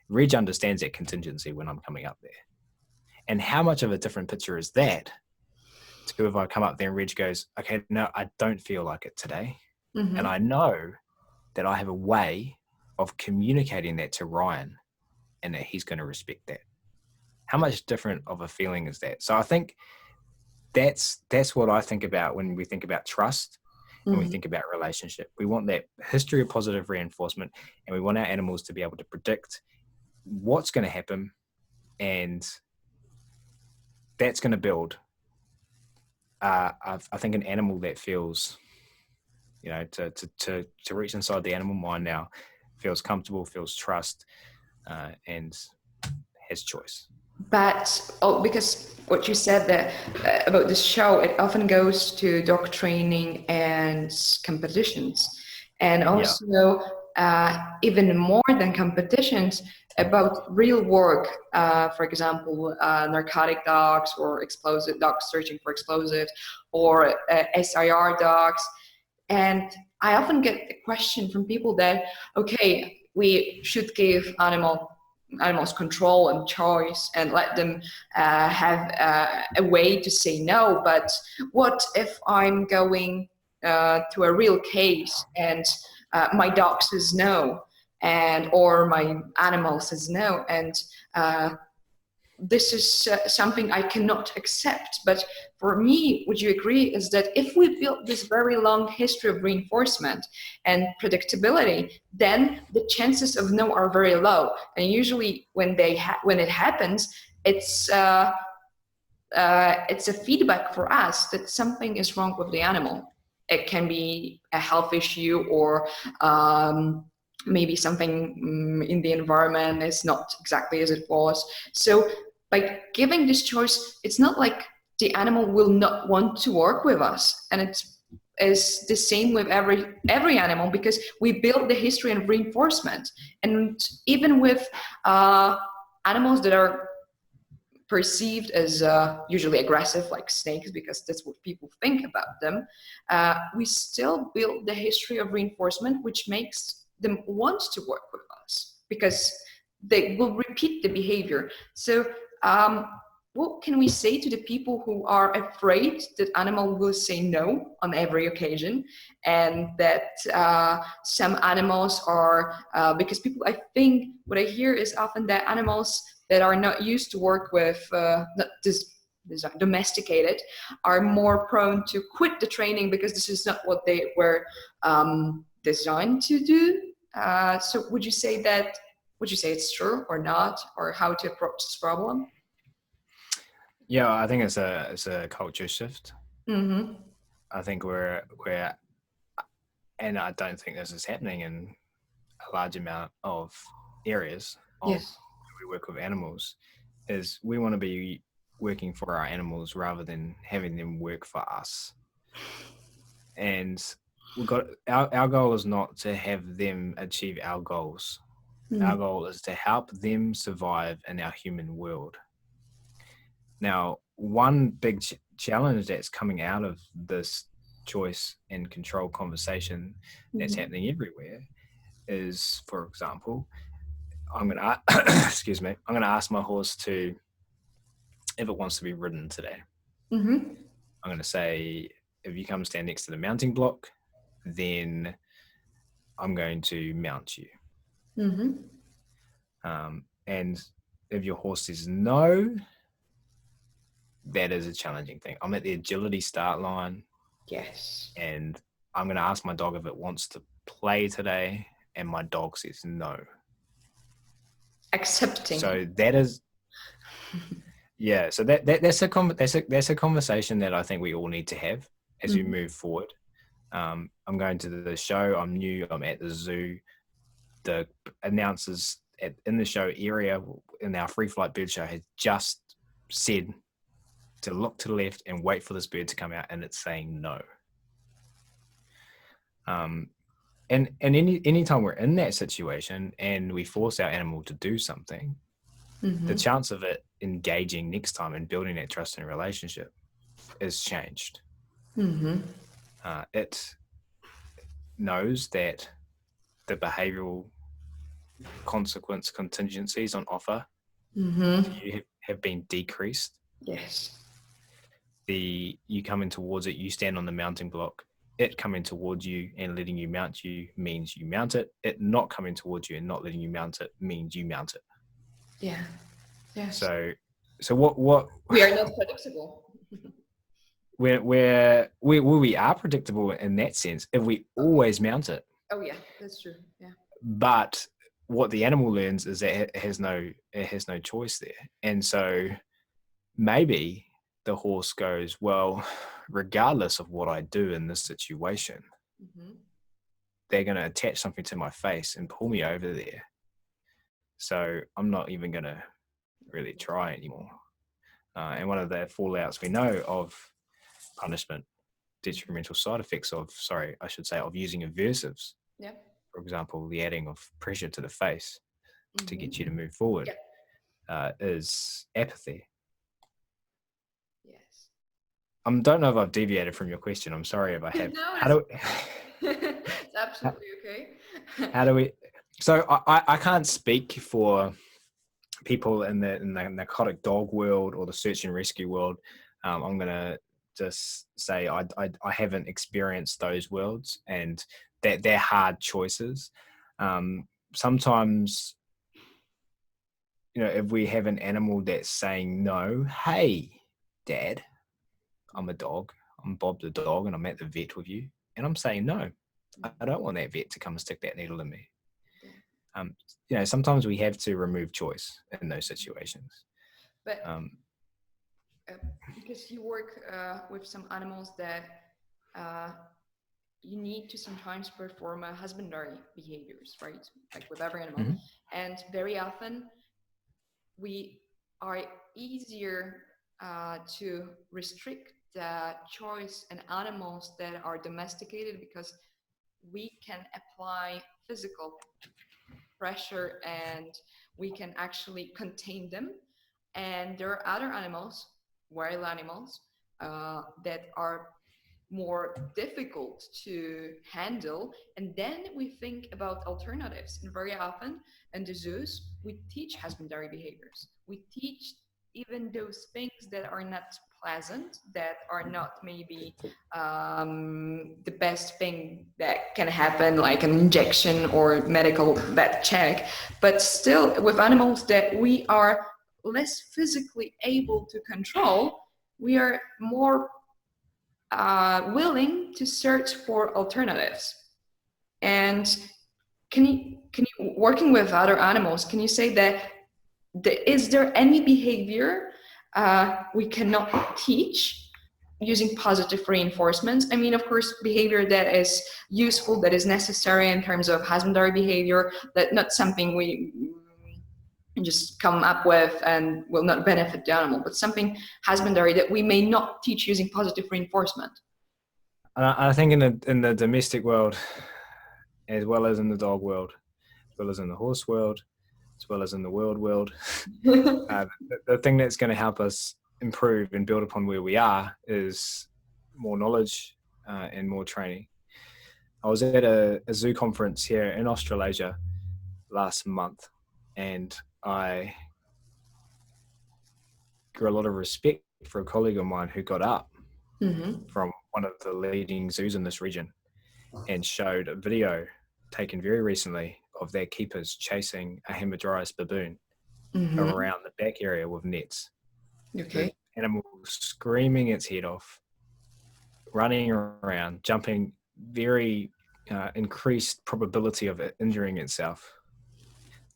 Reg understands that contingency when I'm coming up there. And how much of a different picture is that to if I come up there and Reg goes, "Okay, no, I don't feel like it today." And Mm-hmm. I know that I have a way of communicating that to Ryan and that he's going to respect that. How much different of a feeling is that? So I think that's what I think about when we think about trust and we Mm-hmm. think about relationship. We want that history of positive reinforcement, and we want our animals to be able to predict what's going to happen, and that's going to build I think an animal that feels, to reach inside the animal mind now, feels comfortable, feels trust, and has choice. But because what you said there about this show, it often goes to dog training and competitions, and Yeah. also even more than competitions, about real work. For example, narcotic dogs or explosive dogs searching for explosives, or SIR dogs. And I often get the question from people that, okay, we should give animals control and choice and let them have a way to say no. But what if I'm going to a real case and my dog says no, and or my animal says no, and this is something I cannot accept. But for me, would you agree, is that if we build this very long history of reinforcement and predictability, then the chances of no are very low. And usually when when it happens, it's a feedback for us that something is wrong with the animal. It can be a health issue, or maybe something in the environment is not exactly as it was. So by giving this choice, it's not like the animal will not want to work with us. And it's is the same with every animal, because we build the history and reinforcement. And even with animals that are perceived as usually aggressive, like snakes, because that's what people think about them, we still build the history of reinforcement, which makes them want to work with us because they will repeat the behavior. So, what can we say to the people who are afraid that animal will say no on every occasion, and that some animals are, because people, I think what I hear is often that animals that are not used to work with, not domesticated, are more prone to quit the training because this is not what they were designed to do. So would you say it's true or not, or how to approach this problem? Yeah, I think it's a culture shift. Mm-hmm. I think we're and I don't think this is happening in a large amount of areas of Yes. we work with animals, is we want to be working for our animals rather than having them work for us. And we've got our goal is not to have them achieve our goals. Our goal is to help them survive in our human world. Now, one big challenge that's coming out of this choice and control conversation that's happening everywhere is, for example, I'm going to excuse me, I'm going to ask my horse to, if it wants to be ridden today, I'm going to say, if you come stand next to the mounting block, then I'm going to mount you. And if your horse says no, that is a challenging thing. I'm at the agility start line. Yes. And I'm going to ask my dog if it wants to play today, and my dog says no. Accepting. So that is, yeah. So that's a conversation that I think we all need to have as we move forward. I'm going to the show. I'm new. I'm at the zoo. The announcers in the show area in our free flight bird show has just said to look to the left and wait for this bird to come out, and it's saying no. And anytime we're in that situation and we force our animal to do something, the chance of it engaging next time and building that trust and relationship is changed. It knows that the behavioral consequence contingencies on offer you have been decreased. Yes. You coming towards it, you stand on the mounting block. It coming towards you and letting you mount you means you mount it. It not coming towards you and not letting you mount it means you mount it. Yeah. Yes. So what we are not predictable. we are predictable in that sense if we always mount it. Oh yeah, that's true. Yeah. But what the animal learns is that it has no choice there. And so maybe the horse goes, well, regardless of what I do in this situation, they're going to attach something to my face and pull me over there. So I'm not even going to really try anymore. And one of the fallouts we know of punishment, detrimental side effects of using aversives. Yeah. For example, the adding of pressure to the face to get you to move forward is apathy. Yes. I don't know if I've deviated from your question. I'm sorry if I have. No, it's absolutely okay. How do we? So I can't speak for people in the narcotic dog world or the search and rescue world. I'm gonna just say I haven't experienced those worlds, and that they're hard choices. Sometimes, if we have an animal that's saying no, hey, Dad, I'm a dog. I'm Bob the dog, and I'm at the vet with you, and I'm saying no. I don't want that vet to come and stick that needle in me. Sometimes we have to remove choice in those situations. But because you work with some animals that you need to sometimes perform a husbandry behaviors, right? Like with every animal. And very often we are easier to restrict the choice in animals that are domesticated because we can apply physical pressure and we can actually contain them. And there are other animals, wild animals, that are more difficult to handle. And then we think about alternatives. And very often in the zoos, we teach husbandry behaviors. We teach even those things that are not pleasant, that are not maybe the best thing that can happen, like an injection or medical vet check. But still, with animals that we are less physically able to control, we are more willing to search for alternatives. And can you working with other animals, can you say that is there any behavior we cannot teach using positive reinforcements? I mean, of course, behavior that is useful, that is necessary in terms of husbandry behavior, that not something we just come up with and will not benefit the animal, but something husbandry that we may not teach using positive reinforcement. I think in the domestic world, as well as in the dog world, as well as in the horse world, as well as in the world, the thing that's going to help us improve and build upon where we are is more knowledge and more training. I was at a zoo conference here in Australasia last month, and I grew a lot of respect for a colleague of mine who got up from one of the leading zoos in this region and showed a video taken very recently of their keepers chasing a hamadryas baboon around the back area with nets. Okay. The animal screaming its head off, running around, jumping, very increased probability of it injuring itself.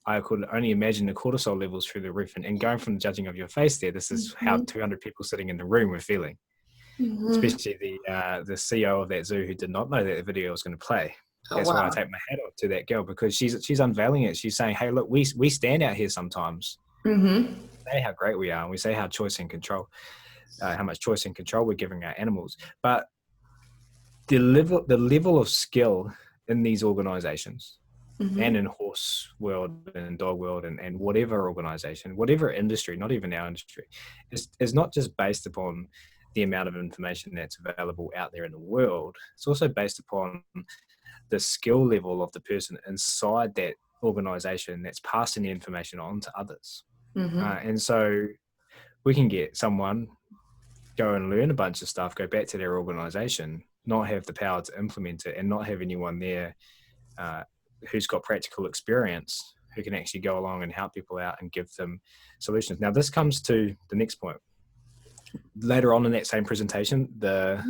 I could only imagine the cortisol levels through the roof, and going from the judging of your face there, this is how 200 people sitting in the room were feeling, especially the CEO of that zoo who did not know that the video was going to play. That's why I take my hat off to that girl, because she's unveiling it. She's saying, hey, look, we stand out here sometimes. Say how great we are, and we say how much choice and control we're giving our animals. But the level of skill in these organizations and in horse world and dog world and whatever organization, whatever industry, not even our industry, is not just based upon the amount of information that's available out there in the world. It's also based upon the skill level of the person inside that organization that's passing the information on to others. And so we can get someone go and learn a bunch of stuff, go back to their organization, not have the power to implement it, and not have anyone there who's got practical experience who can actually go along and help people out and give them solutions. Now, this comes to the next point. Later on in that same presentation, the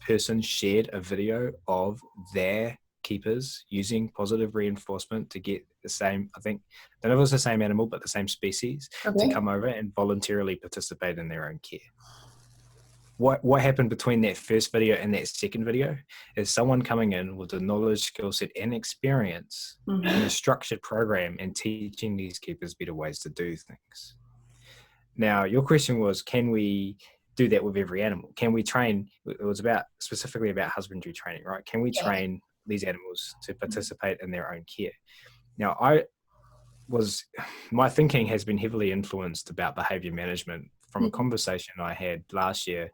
person shared a video of their keepers using positive reinforcement to get the same, I think, I don't know if it was the same animal, but the same species, to come over and voluntarily participate in their own care. What happened between that first video and that second video is someone coming in with the knowledge, skill set, and experience in a structured program and teaching these keepers better ways to do things. Now, your question was, can we do that with every animal? Can we train? It was specifically about husbandry training, right? Can we train these animals to participate in their own care? Now, my thinking has been heavily influenced about behavior management from a conversation I had last year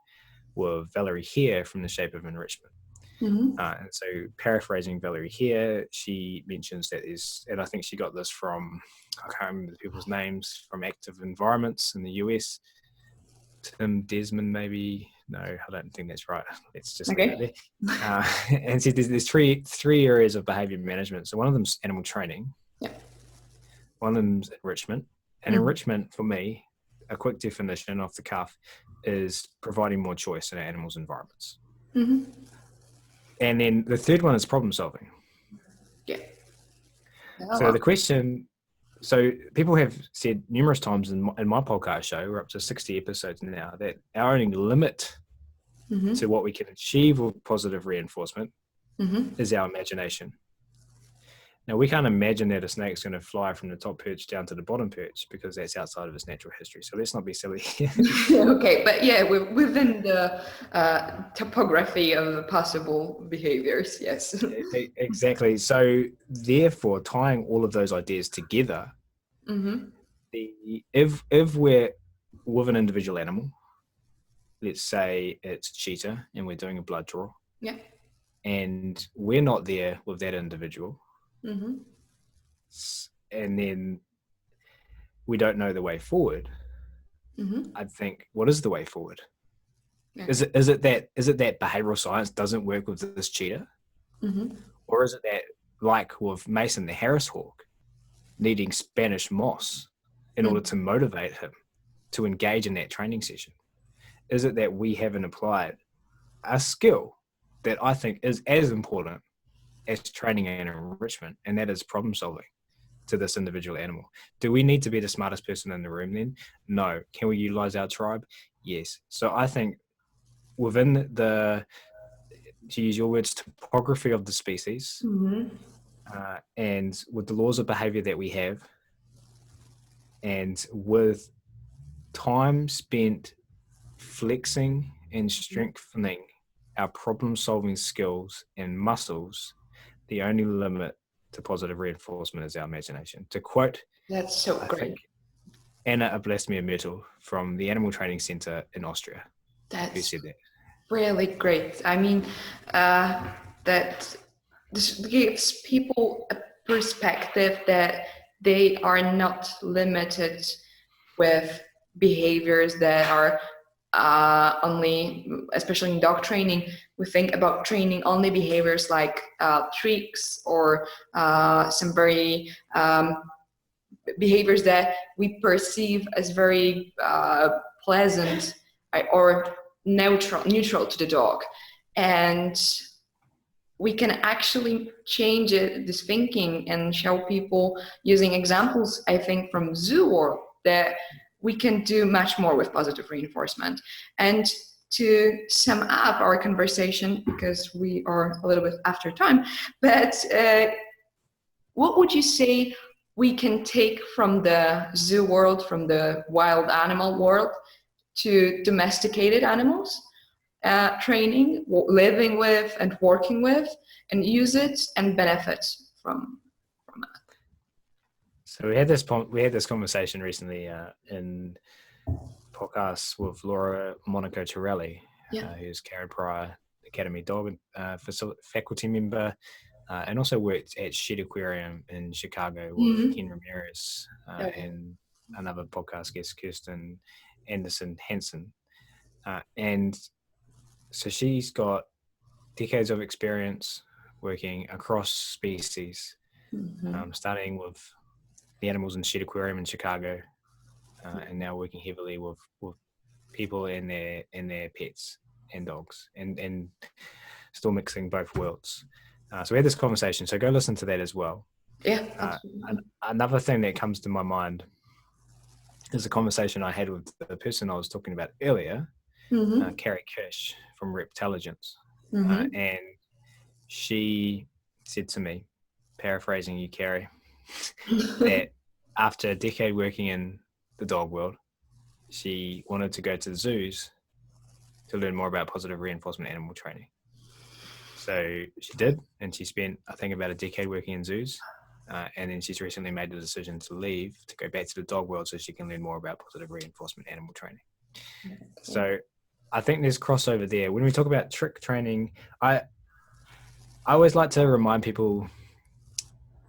with Valerie Hare from The Shape of Enrichment. And so paraphrasing Valerie Hare, she mentions that and I think she got this from, I can't remember the people's names, from Active Environments in the US, Tim Desmond maybe, no, I don't think that's right. It's just leave it there. And so there's three areas of behavior management. So one of them's animal training, one of them's enrichment, and enrichment for me, a quick definition off the cuff, is providing more choice in our animals' environments. And then the third one is problem solving. So the question, so people have said numerous times in my podcast show, we're up to 60 episodes now, that our only limit to what we can achieve with positive reinforcement is our imagination. Now, we can't imagine that a snake's going to fly from the top perch down to the bottom perch because that's outside of its natural history. So let's not be silly. Okay, but yeah, we're within the topography of possible behaviors, yes. Exactly. So therefore, tying all of those ideas together, if we're with an individual animal, let's say it's cheetah and we're doing a blood draw, and we're not there with that individual, and then we don't know the way forward, I'd think, what is the way forward? Is it that behavioral science doesn't work with this cheetah? Or is it that, like with Mason the Harris hawk, needing Spanish moss in order to motivate him to engage in that training session? Is it that we haven't applied a skill that I think is as important as training and enrichment, and that is problem solving to this individual animal? Do we need to be the smartest person in the room then? No. Can we utilize our tribe? Yes. So I think within to use your words, topography of the species, and with the laws of behavior that we have, And with time spent flexing and strengthening our problem-solving skills and muscles, the only limit to positive reinforcement is our imagination. To quote, That's so I great. think, Anna Blasmir-Myrtle from the Animal Training Center in Austria, who That's said that. really great. I mean, that this gives people a perspective that they are not limited with behaviors that are only, especially in dog training, we think about training only behaviors like tricks or some very behaviors that we perceive as very pleasant or neutral to the dog. And we can actually change this thinking and show people using examples, I think, from zoo world, that we can do much more with positive reinforcement. And to sum up our conversation, because we are a little bit after time, but what would you say we can take from the zoo world, from the wild animal world, to domesticated animals? Training, living with and working with, and use it and benefit from it. So we had this conversation recently in podcasts with Laura Monaco Torelli, who's Karen Pryor Academy dog faculty member, and also worked at Shed Aquarium in Chicago with Ken Ramirez and another podcast guest, Kirsten Anderson Hansen. And so she's got decades of experience working across species, starting with the animals in Shed Aquarium in Chicago, and now working heavily with people and their pets and dogs, and still mixing both worlds. So we had this conversation. So go listen to that as well. Yeah. Another thing that comes to my mind is a conversation I had with the person I was talking about earlier, Carrie Kish from Reptelligence. And she said to me, paraphrasing you, Carrie, that after a decade working in the dog world, she wanted to go to the zoos to learn more about positive reinforcement animal training. So she did, and she spent, I think, about a decade working in zoos. And then she's recently made the decision to leave to go back to the dog world so she can learn more about positive reinforcement animal training. Okay. So I think there's crossover there. When we talk about trick training, I always like to remind people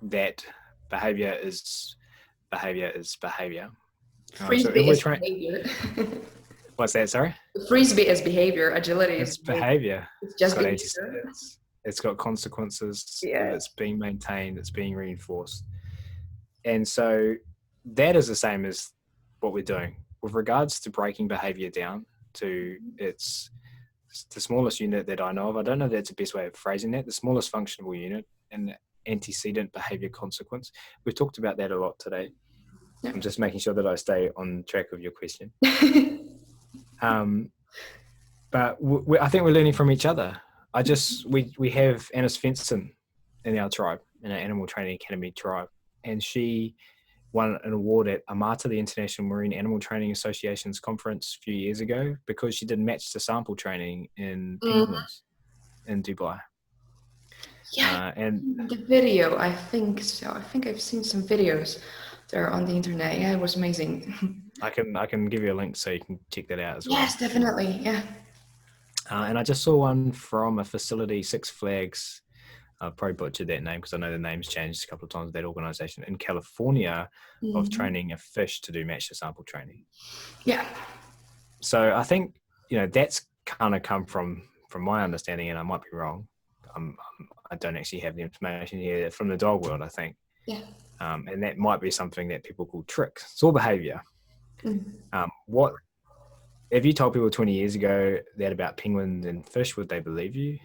that behavior is behavior. Frisbee is behavior. What's that, sorry? Frisbee is behavior, agility is behavior. It's just behavior. It's got consequences. Yeah. It's being maintained. It's being reinforced. And so that is the same as what we're doing. With regards to breaking behavior down to its the smallest unit that I know of, I don't know if that's the best way of phrasing that, the smallest functional unit and the antecedent behavior consequence. We've talked about that a lot today. Yeah. I'm just making sure that I stay on track of your question. But I think we're learning from each other. We have Anna Svensson in our tribe, in our Animal Training Academy tribe, and she won an award at AMATA, the International Marine Animal Training Association's conference a few years ago, because she did match the sample training in penguins in Dubai. Yeah, and the video, I think so. I think I've seen some videos there on the internet. Yeah, it was amazing. I can give you a link so you can check that out as well. Yes, definitely. Yeah. And I just saw one from a facility, Six Flags. I've probably butchered that name because I know the name's changed a couple of times, that organization in California of training a fish to do match to sample training. Yeah. So I think, that's kind of come from my understanding, and I might be wrong. I don't actually have the information here from the dog world, I think. Yeah. And that might be something that people call tricks. It's all behavior. What if you told people 20 years ago that about penguins and fish, would they believe you?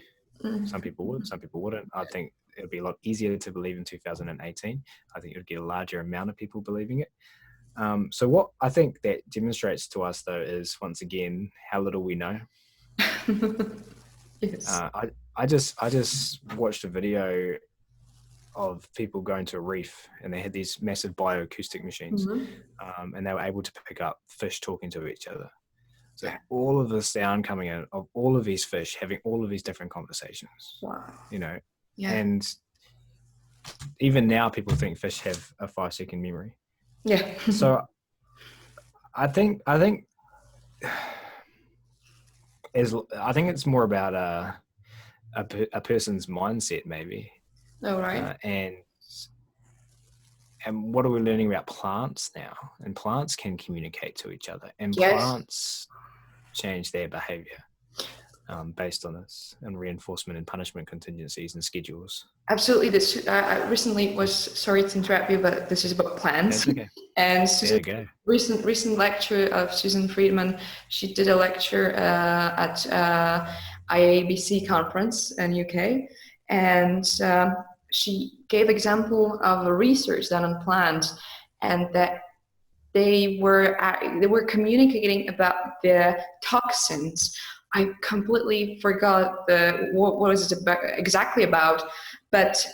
Some people would, some people wouldn't. I think it would be a lot easier to believe in 2018. I think it would get a larger amount of people believing it. So what I think that demonstrates to us, though, is once again how little we know. Yes. I just watched a video of people going to a reef, and they had these massive bioacoustic machines, and they were able to pick up fish talking to each other. So Yeah. all of the sound coming in of all of these fish having all of these different conversations, Wow. you know, Yeah. and even now people think fish have a 5-second memory. Yeah. So I think it's more about a person's mindset maybe, All right. and what are we learning about plants now? And plants can communicate to each other, and Yes. plants change their behavior based on this, and reinforcement and punishment contingencies and schedules. Absolutely. This I recently was, sorry to interrupt you, but this is about plants. That's okay. And There Susan, you go. recent lecture of Susan Friedman. She did a lecture at IABC conference in UK, and she gave example of a research done on plants, and that they were communicating about the toxins. I completely forgot what was it exactly about, but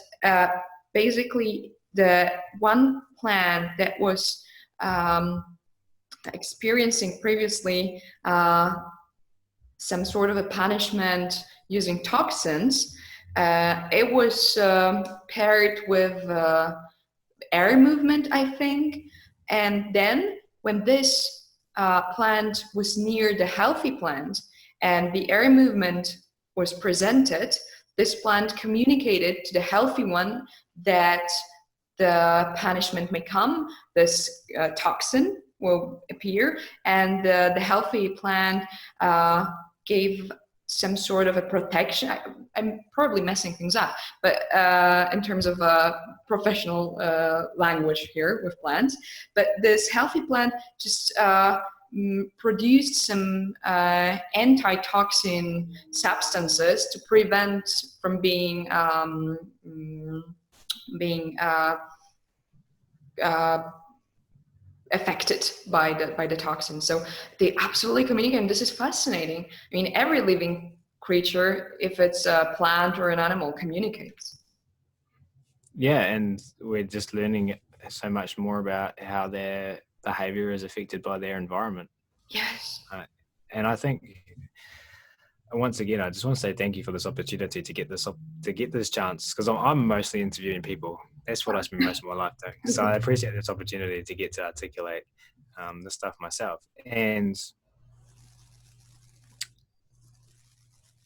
basically the one plant that was um, experiencing previously some sort of a punishment using toxins, it was paired with air movement, I think. And then when this plant was near the healthy plant and the air movement was presented, this plant communicated to the healthy one that the punishment may come, this toxin will appear, and the healthy plant gave some sort of a protection. I'm probably messing things up, but in terms of professional language here with plants, but this healthy plant just produced some antitoxin substances to prevent from being affected by the toxin. So they absolutely communicate, and this is fascinating. I mean, every living creature, if it's a plant or an animal, communicates. Yeah, and we're just learning so much more about how their behavior is affected by their environment. Yes. And I think, once again, I just want to say thank you for this opportunity to get this chance, because I'm mostly interviewing people. That's what I spend most of my life doing. So I appreciate this opportunity to get to articulate the stuff myself. And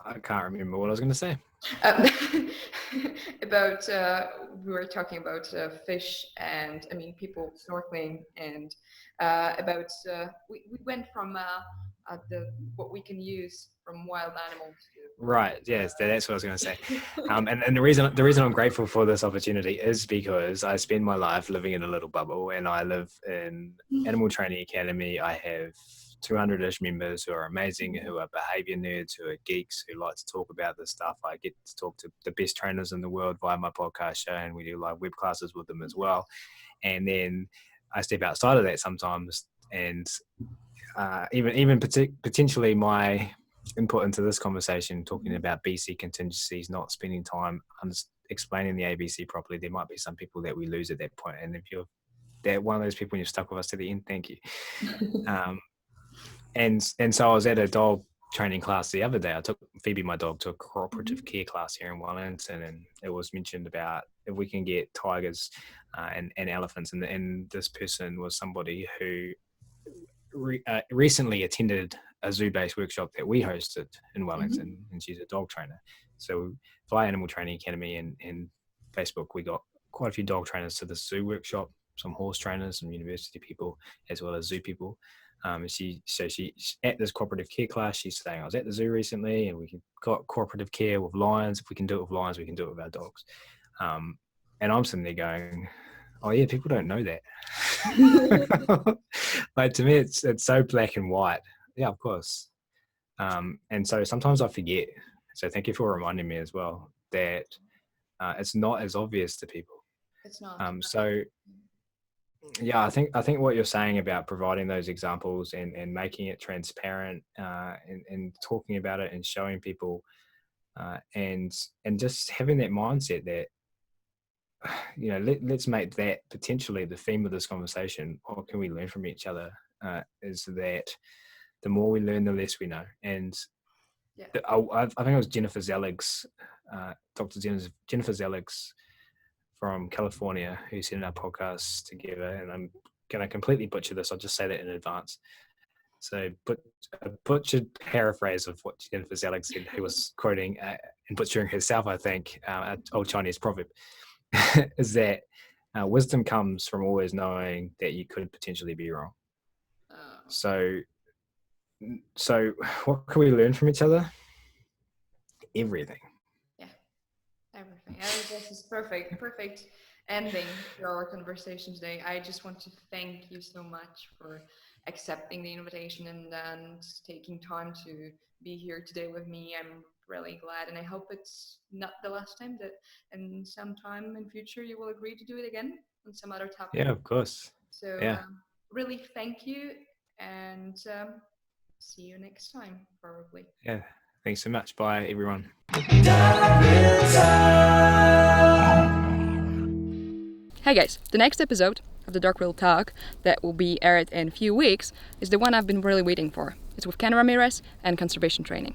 I can't remember what I was going to say. Um, about we were talking about fish, and I mean people snorkeling, and about we went from the what we can use from wild animals to Right. Yes, that's what I was going to say. And the reason I'm grateful for this opportunity is because I spend my life living in a little bubble, and I live in Animal Training Academy. I have 200-ish members who are amazing, who are behavior nerds, who are geeks, who like to talk about this stuff. I get to talk to the best trainers in the world via my podcast show, and we do live web classes with them as well. And then I step outside of that sometimes, and even potentially my input into this conversation, talking about BC contingencies, not spending time explaining the ABC properly, there might be some people that we lose at that point. And if you're one of those people and you're stuck with us to the end, thank you. And so I was at a dog training class the other day. I took Phoebe, my dog, to a cooperative care class here in Wellington, and it was mentioned about if we can get tigers and elephants. And this person was somebody who recently attended a zoo-based workshop that we hosted in Wellington, and she's a dog trainer. So via Animal Training Academy and Facebook, we got quite a few dog trainers to the zoo workshop, some horse trainers, some university people, as well as zoo people. She's at this cooperative care class. She's saying, I was at the zoo recently, and we got cooperative care with lions. If we can do it with lions, we can do it with our dogs. And I'm sitting there going, oh yeah, people don't know that. Like, to me, it's so black and white. Yeah, of course. And so sometimes I forget. So thank you for reminding me as well that it's not as obvious to people. It's not. So yeah, I think what you're saying about providing those examples and making it transparent and talking about it and showing people and just having that mindset that let's make that potentially the theme of this conversation. What can we learn from each other? Is that the more we learn, the less we know. And Yeah. I think it was Jennifer Zelig's, Dr. Jennifer Zelig's from California, who said in our podcast together, and I'm going to completely butcher this. I'll just say that in advance. So, a butchered paraphrase of what Jennifer Zelig said, who was quoting and butchering herself, I think, an old Chinese proverb, is that wisdom comes from always knowing that you could potentially be wrong. So what can we learn from each other? Everything. Yeah, everything. This is perfect ending to our conversation today. I just want to thank you so much for accepting the invitation and taking time to be here today with me. I'm really glad, and I hope it's not the last time, that in some time in future you will agree to do it again on some other topic. Yeah, of course. So Yeah. really thank you, and see you next time, probably. Yeah. Thanks so much. Bye, everyone. Hey guys, the next episode of the Dark Wheel Talk that will be aired in a few weeks is the one I've been really waiting for. It's with Ken Ramirez and conservation training.